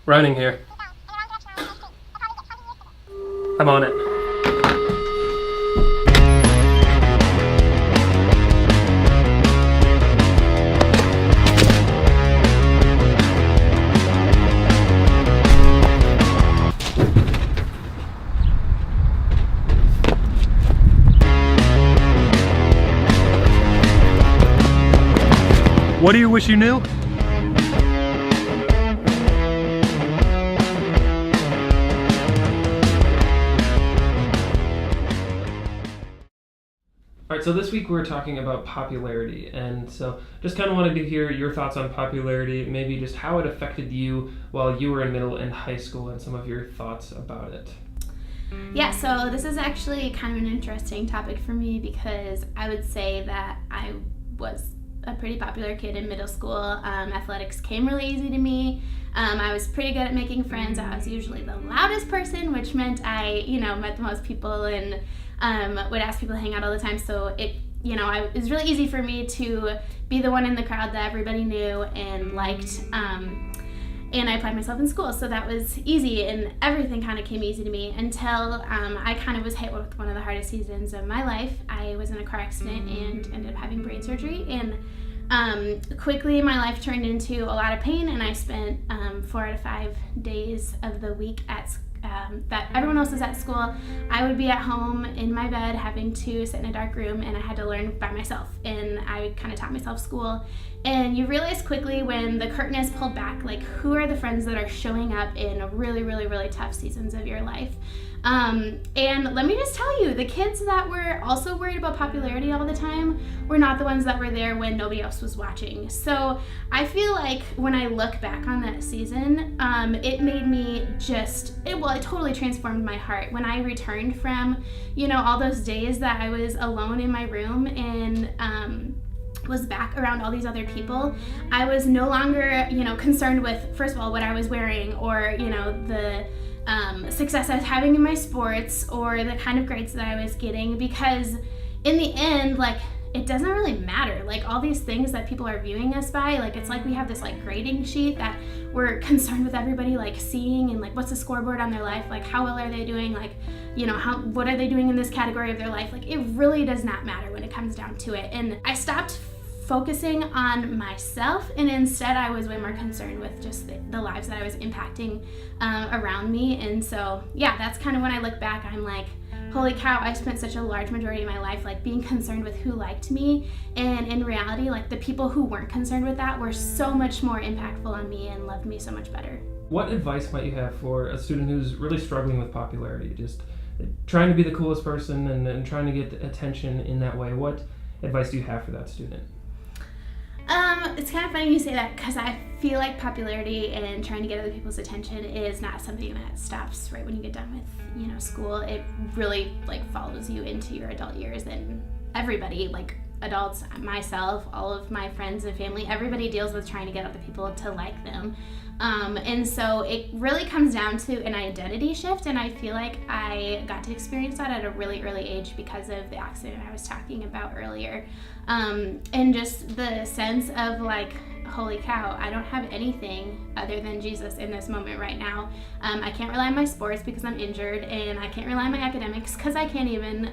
Running here. I'm on it. What do you wish you knew? Alright, so this week we're talking about popularity, and so just kind of wanted to hear your thoughts on popularity, maybe just how it affected you while you were in middle and high school, and some of your thoughts about it. Yeah, so this is actually kind of an interesting topic for me because I would say that I was a pretty popular kid in middle school. Athletics came really easy to me. I was pretty good at making friends. I was usually the loudest person, which meant I, met the most people and would ask people to hang out all the time. So it was really easy for me to be the one in the crowd that everybody knew and liked. And I applied myself in school, so that was easy, and everything kind of came easy to me until I kind of was hit with one of the hardest seasons of my life. I was in a car accident and ended up having brain surgery, and quickly my life turned into a lot of pain, and I spent 4 out of 5 days of the week that everyone else is at school. I would be at home in my bed having to sit in a dark room, and I had to learn by myself, and I kind of taught myself school. And you realize quickly when the curtain is pulled back, like, who are the friends that are showing up in really, really, really tough seasons of your life. And let me just tell you, the kids that were also worried about popularity all the time were not the ones that were there when nobody else was watching. So I feel like when I look back on that season, it made me it totally transformed my heart. When I returned from, all those days that I was alone in my room and, was back around all these other people, I was no longer, concerned with, first of all, what I was wearing or, the success I was having in my sports or the kind of grades that I was getting, because in the end, it doesn't really matter. All these things that people are viewing us by, it's like we have this grading sheet that we're concerned with everybody seeing, and what's the scoreboard on their life, how well are they doing, what are they doing in this category of their life. It really does not matter when it comes down to it. And I stopped focusing on myself, and instead I was way more concerned with just the lives that I was impacting around me. And so that's kind of when I look back, I'm like, holy cow, I spent such a large majority of my life being concerned with who liked me, and in reality the people who weren't concerned with that were so much more impactful on me and loved me so much better. What advice might you have for a student who's really struggling with popularity, just trying to be the coolest person and trying to get attention in that way? What advice do you have for that student? It's kind of funny you say that, because I feel like popularity and trying to get other people's attention is not something that stops right when you get done with, school. It really follows you into your adult years, and everybody, adults, myself, all of my friends and family, everybody deals with trying to get other people to like them. And so it really comes down to an identity shift, and I feel like I got to experience that at a really early age because of the accident I was talking about earlier. And just the sense of holy cow, I don't have anything other than Jesus in this moment right now. I can't rely on my sports because I'm injured, and I can't rely on my academics because I can't even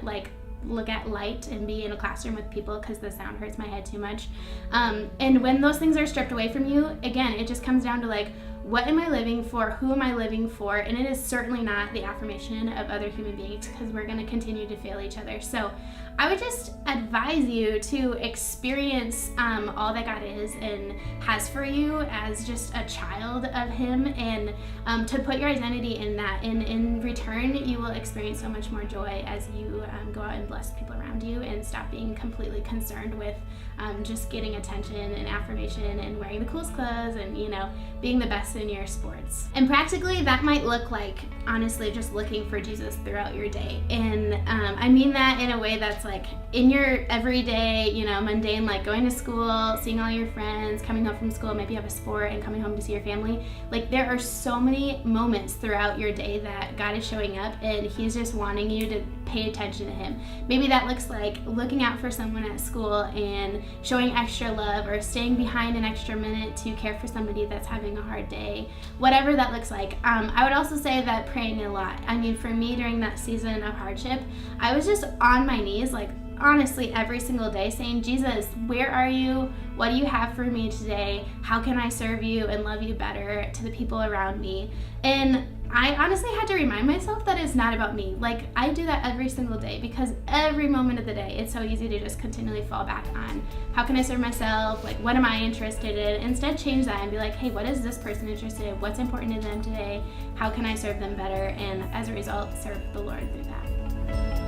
look at light and be in a classroom with people because the sound hurts my head too much. And when those things are stripped away from you, again, it just comes down to what am I living for? Who am I living for? And it is certainly not the affirmation of other human beings, because we're going to continue to fail each other. So I would just advise you to experience all that God is and has for you as just a child of Him, and to put your identity in that. And in return, you will experience so much more joy as you go out and bless people around you, and stop being completely concerned with just getting attention and affirmation and wearing the coolest clothes and, being the best in your sports. And practically, that might look like, honestly, just looking for Jesus throughout your day. And I mean that in a way that's in your everyday, mundane, going to school, seeing all your friends, coming home from school, maybe you have a sport, and coming home to see your family. There are so many moments throughout your day that God is showing up, and He's just wanting you to pay attention to Him. Maybe that looks like looking out for someone at school and showing extra love, or staying behind an extra minute to care for somebody that's having a hard day. day, whatever that looks like. I would also say that praying a lot. I mean, for me during that season of hardship, I was just on my knees, like honestly every single day saying, Jesus, where are you? What do you have for me today? How can I serve you and love you better to the people around me? And I honestly had to remind myself that it's not about me. Like, I do that every single day because every moment of the day, it's so easy to just continually fall back on how can I serve myself? Like, what am I interested in? Instead, change that and be like, hey, what is this person interested in? What's important to them today? How can I serve them better? And as a result, serve the Lord through that.